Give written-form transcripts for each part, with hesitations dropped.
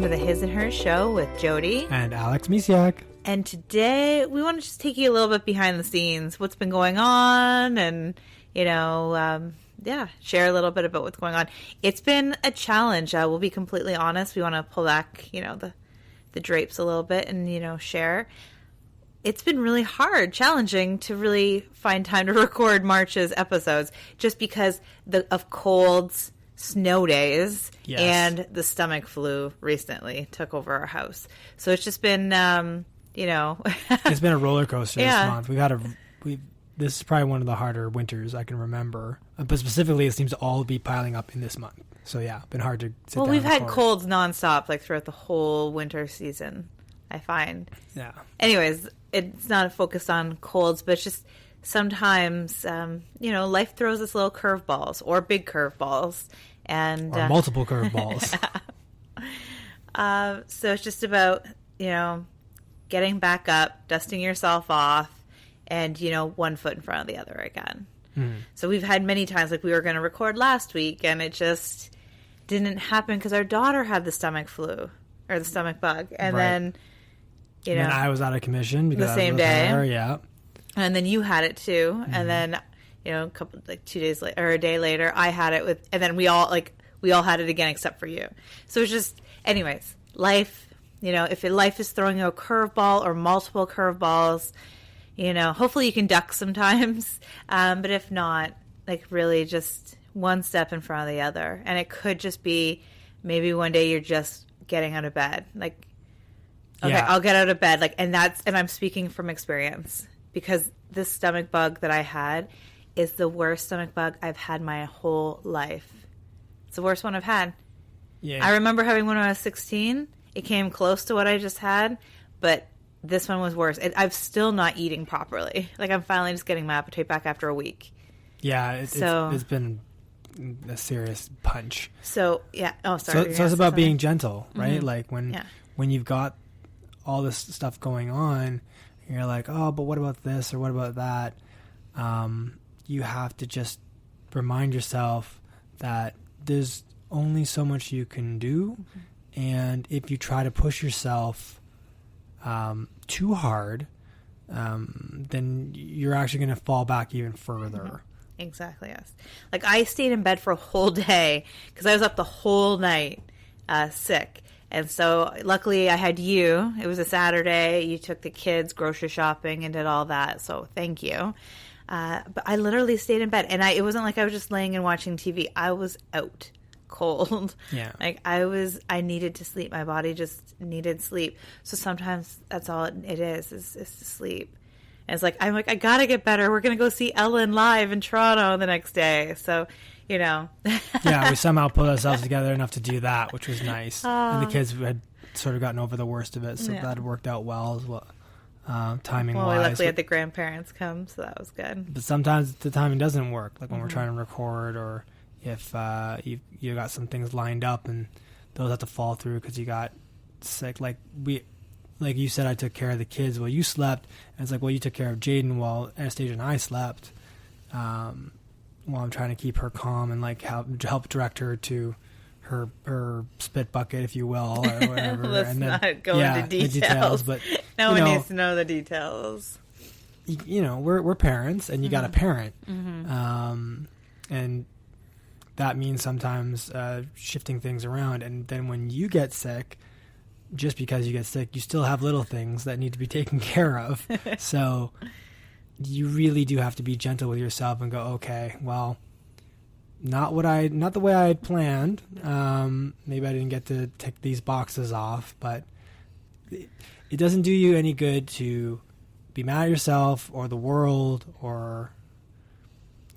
to the His and Hers show with Jody and Alex Misiak. And today we want to just take you a little bit behind the scenes, what's been going on, and share a little bit about what's going on. It's been a challenge. We'll be completely honest. We want to pull back, the drapes a little bit and share. It's been really hard, challenging to really find time to record March's episodes, just because of colds, snow days, yes, and the stomach flu recently took over our house. So it's just been, it's been a roller coaster this month. This is probably one of the harder winters I can remember. But specifically, it seems to all be piling up in this month. So yeah, been hard to sit down. Well, we've had colds nonstop, throughout the whole winter season, I find. Yeah. Anyways, it's not focused on colds, but it's just sometimes, life throws us little curveballs or big curveballs. Or multiple curveballs. So it's just about, getting back up, dusting yourself off, and, one foot in front of the other again. So we've had many times, we were going to record last week, and it just didn't happen because our daughter had the stomach flu, or the stomach bug. And right. then, and then I was out of commission because the same day. Her, yeah. And then you had it too. Mm-hmm. And then, a couple, 2 days later, or a day later, I had it and then we all had it again except for you. So it's just, anyways, life, if life is throwing you a curveball or multiple curveballs, hopefully you can duck sometimes. But if not, really just one step in front of the other. And it could just be maybe one day you're just getting out of bed. I'll get out of bed. And I'm speaking from experience, because this stomach bug that I had is the worst stomach bug I've had my whole life. It's the worst one I've had. Yeah. I remember having one when I was 16. It came close to what I just had, but this one was worse. I'm still not eating properly. I'm finally just getting my appetite back after a week. Yeah, it's been a serious punch. So, yeah. Oh, sorry. So it's about being gentle, right? Mm-hmm. When you've got all this stuff going on, you're like, oh, but what about this or what about that? You have to just remind yourself that there's only so much you can do. Mm-hmm. And if you try to push yourself too hard, then you're actually going to fall back even further. Mm-hmm. Exactly, yes. I stayed in bed for a whole day because I was up the whole night sick. And so luckily I had you. It was a Saturday. You took the kids grocery shopping and did all that. So thank you. But I literally stayed in bed. And it wasn't like I was just laying and watching TV. I was out cold. Yeah. I needed to sleep. My body just needed sleep. So sometimes that's all it is to sleep. And it's I'm I got to get better. We're going to go see Ellen live in Toronto the next day. So, Yeah, we somehow pulled ourselves together enough to do that, which was nice. And the kids had sort of gotten over the worst of it, so that worked out well as well, timing-wise. Well, we luckily had the grandparents come, so that was good. But sometimes the timing doesn't work, when we're trying to record, or if you got some things lined up and those have to fall through because you got sick. Like you said, I took care of the kids while you slept, and it's you took care of Jaden while Anastasia and I slept. While I'm trying to keep her calm and help direct her to her spit bucket, if you will, or whatever. Let's not go into details. But no one needs to know the details. We're parents, and you got a parent, Mm-hmm. And that means sometimes shifting things around. And then when you get sick, just because you get sick, you still have little things that need to be taken care of. So you really do have to be gentle with yourself and go, okay, well, not the way I had planned. Maybe I didn't get to tick these boxes off, but it doesn't do you any good to be mad at yourself or the world or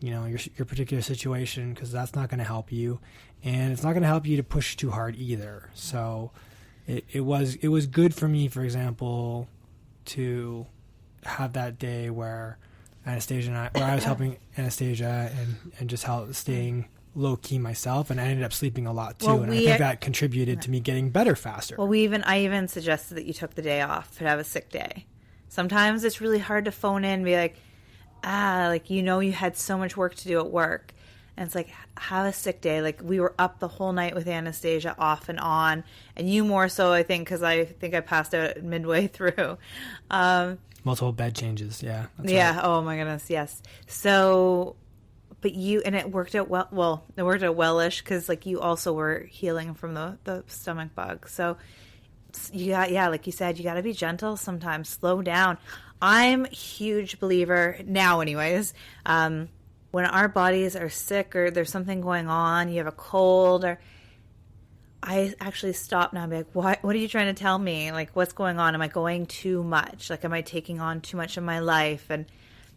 your particular situation, because that's not going to help you, and it's not going to help you to push too hard either. So it was good for me, for example, to have that day where Anastasia and I was helping Anastasia and just staying low key myself, and I ended up sleeping a lot too, and I think that contributed to me getting better faster. Well, I even suggested that you took the day off to have a sick day. Sometimes it's really hard to phone in and be you had so much work to do at work, And it's like, have a sick day. Like, we were up the whole night with Anastasia off and on. And you more so, I think, because I think I passed out midway through. Multiple bed changes. Yeah. Yeah. Right. Oh, my goodness. Yes. So, but and it worked out well. Well, it worked out well-ish because, like, you also were healing from the stomach bug. So, like you said, you got to be gentle sometimes. Slow down. I'm a huge believer now, anyways. When our bodies are sick or there's something going on, you have a cold, or I actually stop now and be like, what are you trying to tell me? Like, what's going on? Am I going too much? Like, am I taking on too much of my life? And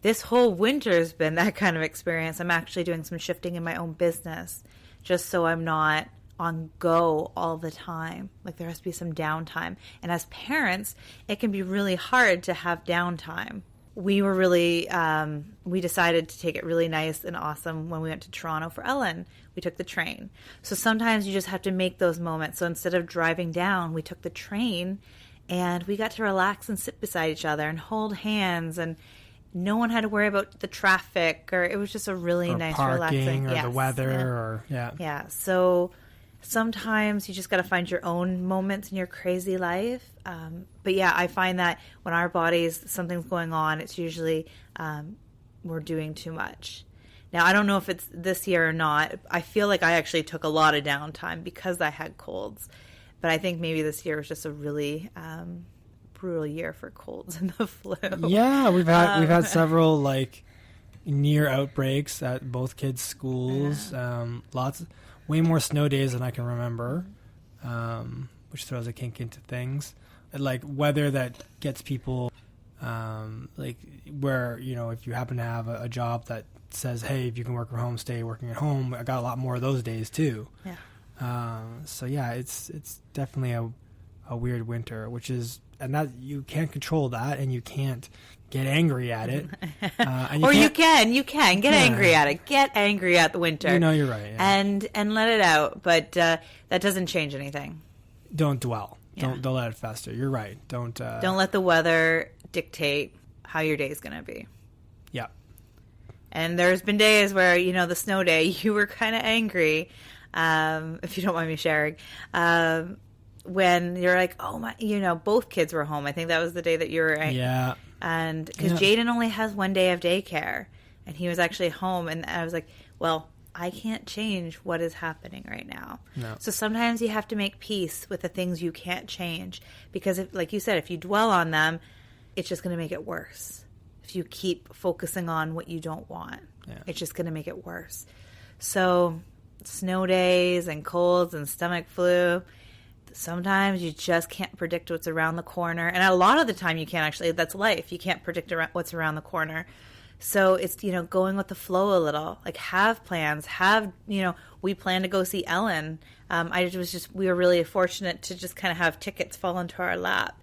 this whole winter has been that kind of experience. I'm actually doing some shifting in my own business just so I'm not on go all the time. Like, there has to be some downtime. And as parents, it can be really hard to have downtime. We were really, we decided to take it really nice and awesome when we went to Toronto for Ellen. We took the train. So sometimes you just have to make those moments. So instead of driving down, we took the train and we got to relax and sit beside each other and hold hands, and no one had to worry about the traffic, or it was just a really nice, relaxing. Or the weather, or Yeah. So sometimes you just got to find your own moments in your crazy life. But yeah, I find that when our bodies, something's going on, it's usually we're doing too much. Now, I don't know if it's this year or not. I feel like I actually took a lot of downtime because I had colds. But I think maybe this year was just a really brutal year for colds and the flu. Yeah, we've had several like near outbreaks at both kids' schools. Way more snow days than I can remember, which throws a kink into things. Like weather that gets people, like where, if you happen to have a job that says, hey, if you can work from home, stay working at home. I got a lot more of those days too. Yeah. So yeah, it's definitely a weird winter, and that you can't control that, and you can't get angry at it. You can get angry at it. Get angry at the winter. You're right. Yeah. And let it out, but that doesn't change anything. Don't dwell. Yeah. Don't let it fester. You're right. Don't let the weather dictate how your day is going to be. Yeah. And there's been days where, the snow day, you were kind of angry, if you don't mind me sharing, when you're like, oh my, both kids were home. I think that was the day that you were angry. Yeah. And because Jaden only has one day of daycare, and he was actually home, and I was like, well, I can't change what is happening right now. No. So sometimes you have to make peace with the things you can't change, because like you said, if you dwell on them, it's just going to make it worse. If you keep focusing on what you don't want, it's just going to make it worse. So snow days and colds and stomach flu, sometimes you just can't predict what's around the corner. And a lot of the time you can't actually. That's life. You can't predict what's around the corner. So it's, going with the flow a little. Like, have plans. We plan to go see Ellen. We were really fortunate to just kind of have tickets fall into our lap.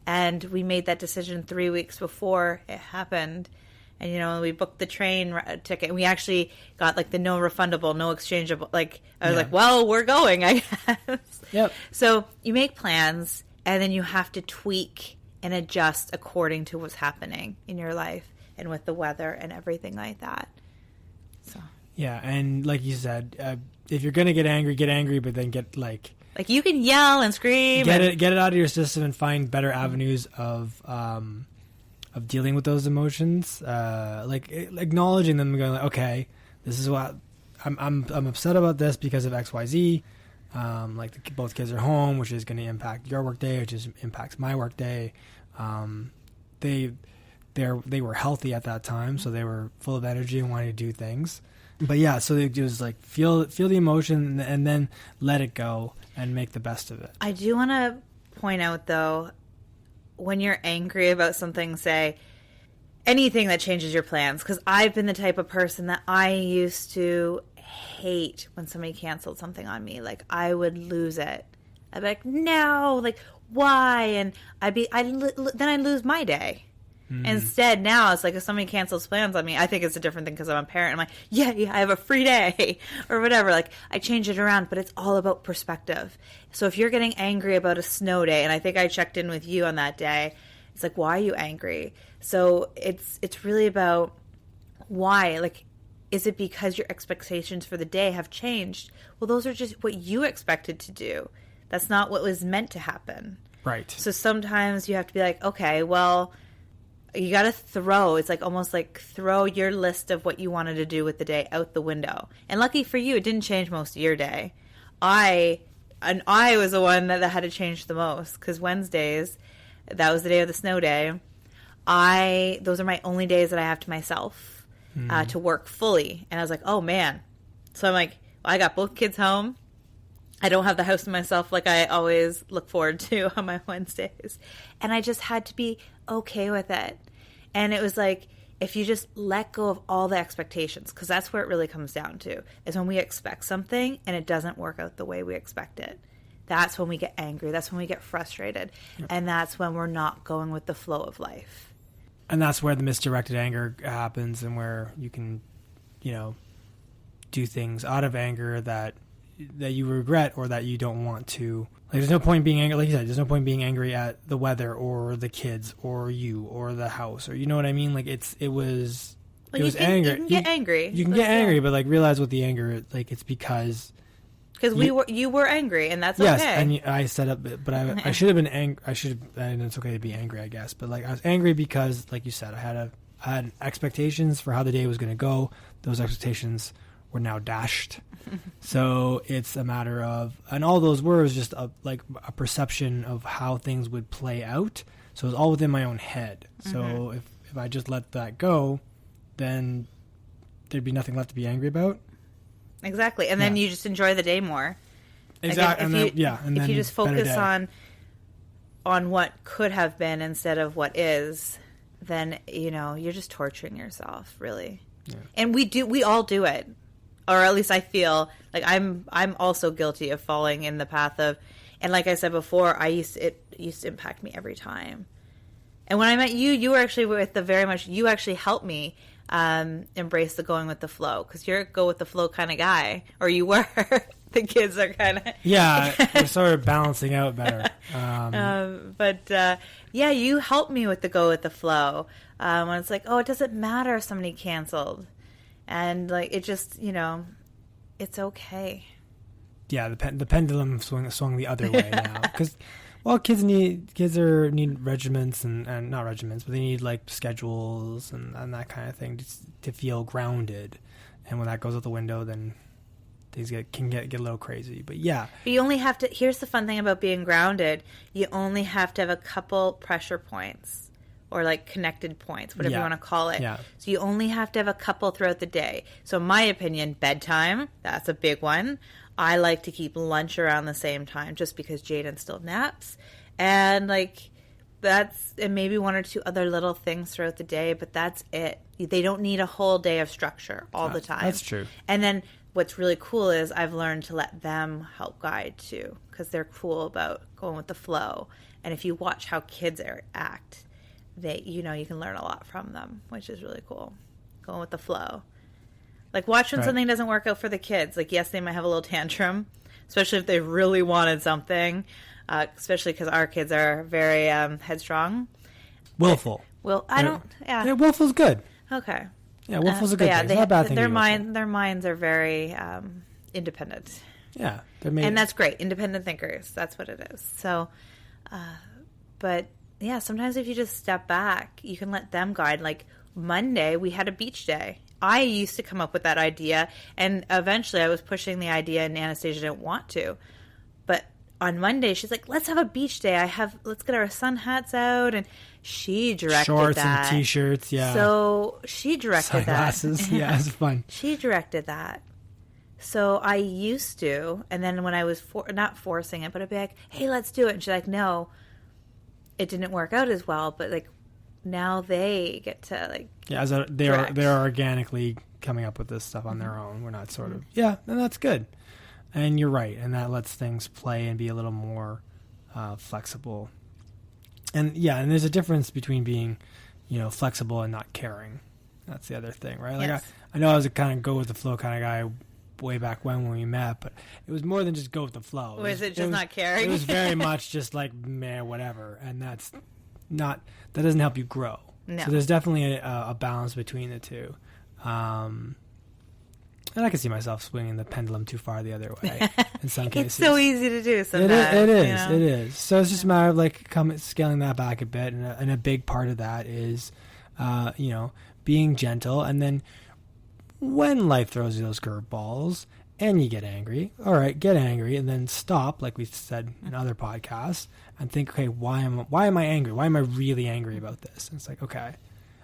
And we made that decision 3 weeks before it happened. And, we booked the train ticket. And we actually got, like, the no refundable, no exchangeable. Like, I was like, well, we're going, I guess. Yep. So you make plans, and then you have to tweak and adjust according to what's happening in your life and with the weather and everything like that. So. Yeah, and like you said, if you're going to get angry, but then get, like you can yell and scream. Get it out of your system and find better avenues of dealing with those emotions, like acknowledging them and going like, okay, this is what I'm upset about this because of XYZ. Both kids are home, which is going to impact your work day, which impacts my work day. They were healthy at that time, so they were full of energy and wanting to do things. But yeah, so they just like feel the emotion and then let it go and make the best of it. I do want to point out though, when you're angry about something, say anything that changes your plans, because I've been the type of person that I used to hate when somebody canceled something on me. Like, I would lose it. I'd be like, no, like, why? And then I'd lose my day. Instead, now it's like if somebody cancels plans on me, I think it's a different thing because I'm a parent. I'm like, yeah, I have a free day or whatever. Like, I change it around, but it's all about perspective. So if you're getting angry about a snow day, and I think I checked in with you on that day, it's like, why are you angry? So it's really about why. Like, Is it because your expectations for the day have changed? Well, those are just what you expected to do. That's not what was meant to happen. Right. So sometimes you have to be like, okay, well, you got to it's like almost like throw your list of what you wanted to do with the day out the window. And lucky for you, it didn't change most of your day. I was the one that had to change the most, because Wednesdays, that was the day of the snow day. Those are my only days that I have to myself to work fully. And I was like, oh man. So I'm like, well, I got both kids home. I don't have the house to myself like I always look forward to on my Wednesdays. And I just had to be okay with it. And it was like, if you just let go of all the expectations, because that's where it really comes down to, is when we expect something and it doesn't work out the way we expect it. That's when we get angry. That's when we get frustrated. Yep. And that's when we're not going with the flow of life. And that's where the misdirected anger happens, and where you can, do things out of anger that you regret or that you don't want to. Like, there's no point being angry. Like you said, there's no point being angry at the weather or the kids or you or the house, or you know what I mean. Like it was anger. You can get angry. You can get angry, but like realize what the anger, like, it's because you were angry, and that's yes, okay. and I set up, but I should have been angry. And it's okay to be angry, I guess. But like, I was angry because, like you said, I had expectations for how the day was going to go. Those expectations were now dashed. So it's a matter of, and all those words just a perception of how things would play out. So it was all within my own head. So if I just let that go, then there'd be nothing left to be angry about. Exactly. And then you just enjoy the day more. Exactly. Like if you just focus on what could have been instead of what is, then you're just torturing yourself, really. Yeah. And we all do it. Or at least I feel like I'm also guilty of falling in the path of, and like I said before, it used to impact me every time. And when I met you, you were actually you actually helped me embrace the going with the flow, because you're a go with the flow kind of guy, or you were. The kids are kind of we're sort of balancing out better. You helped me with the go with the flow when it's like, oh, it doesn't matter if somebody canceled. And like, it just, it's okay. Yeah, the pendulum swung the other way now, because kids need regiments and not regiments, but they need like schedules and that kind of thing to feel grounded. And when that goes out the window, then things can get a little crazy. But yeah, but you only have to. Here's the fun thing about being grounded: you only have to have a couple pressure points. Or like connected points, whatever you want to call it. Yeah. So you only have to have a couple throughout the day. So in my opinion, bedtime, that's a big one. I like to keep lunch around the same time just because Jaden still naps. And like and maybe one or two other little things throughout the day, but that's it. They don't need a whole day of structure all the time. That's true. And then what's really cool is I've learned to let them help guide too, because they're cool about going with the flow. And if you watch how kids act, you can learn a lot from them, which is really cool. Going with the flow. Like, watch when something doesn't work out for the kids. Like, yes, they might have a little tantrum, especially if they really wanted something, especially because our kids are very headstrong. Willful. Yeah, willful's good. Okay. Yeah, willful's a good thing. It's not a bad thing. Their minds are very independent. Yeah. And that's great. Independent thinkers. That's what it is. So, but... yeah, sometimes if you just step back, you can let them guide. Like Monday, we had a beach day. I used to come up with that idea, and eventually I was pushing the idea, and Anastasia didn't want to. But on Monday, she's like, let's have a beach day. Let's get our sun hats out, and she directed shorts that. And T-shirts, yeah. So she directed Sunglasses. that. Yeah, it's fun. She directed that. So I used to, and then when I was not forcing it, but I'd be like, hey, let's do it. And she's like, no. It didn't work out as well, but like now they get to like they're organically coming up with this stuff on their own. We're not sort of and that's good. And you're right, and that lets things play and be a little more flexible. And and there's a difference between being flexible and not caring. That's the other thing, right? Like yes. I know I was a kind of go with the flow kind of guy way back when we met, but it was more than just go with the flow. Was it just not caring? It was very much just like, man, whatever. And that doesn't help you grow. No. So there's definitely a balance between the two. And I can see myself swinging the pendulum too far the other way in some cases. It's so easy to do sometimes. It is. You know? It is. So it's just a matter of like scaling that back a bit. And a big part of that is, being gentle. And then when life throws you those curveballs and you get angry, all right, get angry and then stop, like we said in other podcasts, and think, okay, why am I angry? Why am I really angry about this? And it's like, okay,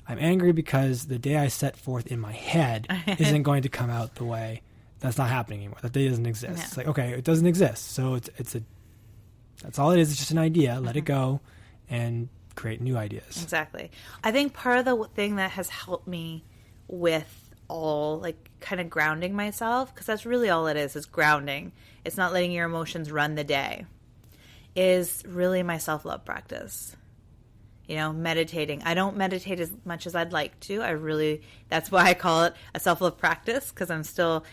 I'm angry because the day I set forth in my head isn't going to come out the way. That's not happening anymore. That day doesn't exist. Yeah. It's like, okay, it doesn't exist. So that's all it is. It's just an idea. Let it go and create new ideas. Exactly. I think part of the thing that has helped me with all like kind of grounding myself, because that's really all it is grounding. It's not letting your emotions run the day, is really my self-love practice. Meditating. I don't meditate as much as I'd like to. That's why I call it a self-love practice, because I'm still,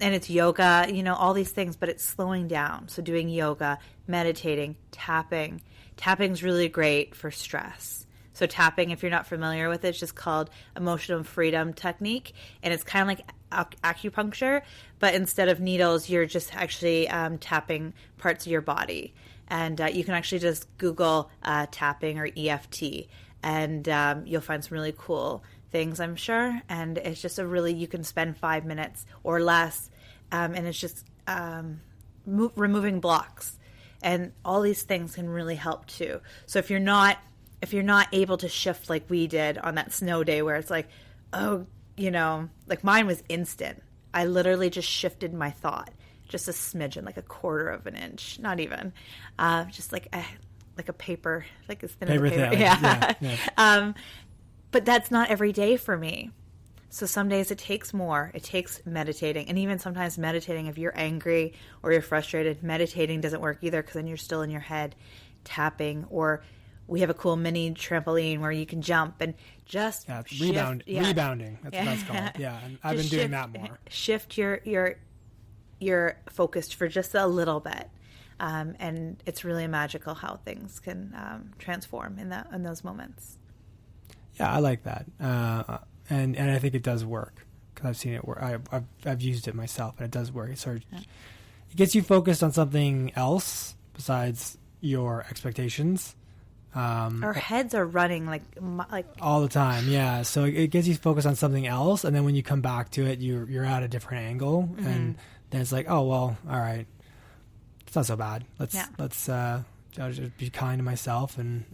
and it's yoga, all these things, but it's slowing down. So doing yoga, meditating, tapping. Tapping's really great for stress. So tapping, if you're not familiar with it, it's just called emotional freedom technique. And it's kind of like acupuncture, but instead of needles, you're just actually tapping parts of your body. And you can actually just Google tapping or EFT, and you'll find some really cool things, I'm sure. And it's just you can spend 5 minutes or less, and it's just removing blocks. And all these things can really help too. So if you're not able to shift like we did on that snow day where it's like, like mine was instant. I literally just shifted my thought. Just a smidgen, like a quarter of an inch, not even, just like a paper, like as thin as a paper. Yeah. But that's not every day for me. So some days it takes more. It takes meditating, and even sometimes meditating, if you're angry or you're frustrated, meditating doesn't work either, because then you're still in your head. Tapping, or we have a cool mini trampoline where you can jump and just rebounding. That's what that's called. Yeah, and I've been doing that more. Shift you're focused for just a little bit, and it's really magical how things can transform in those moments. Yeah, I like that, and I think it does work, because I've seen it work. I've used it myself, and it does work. It gets you focused on something else besides your expectations. Our heads are running like all the time. Yeah, so it gets you focused on something else, and then when you come back to it, you're at a different angle, and then it's like, oh well, all right, it's not so bad. Let's just be kind to myself and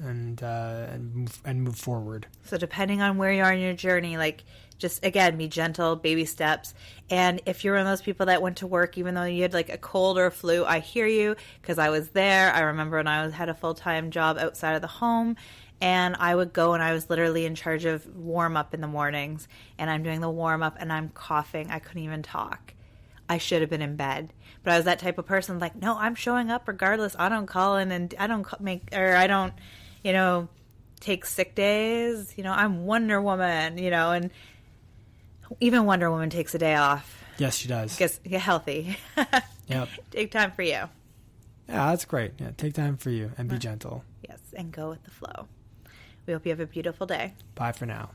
move forward. So depending on where you are in your journey, like just again, be gentle, baby steps. And if you're one of those people that went to work even though you had like a cold or a flu, I hear you, because I was there. I remember when I had a full-time job outside of the home, and I would go and I was literally in charge of warm-up in the mornings, and I'm doing the warm-up and I'm coughing. I couldn't even talk. I should have been in bed. But I was that type of person, like, no, I'm showing up regardless. I don't call in, and I don't take sick days. I'm Wonder Woman, and even Wonder Woman takes a day off. Yes, she does. Get healthy. Yep. Take time for you. Yeah, that's great. Yeah, take time for you and be gentle. Yes, and go with the flow. We hope you have a beautiful day. Bye for now.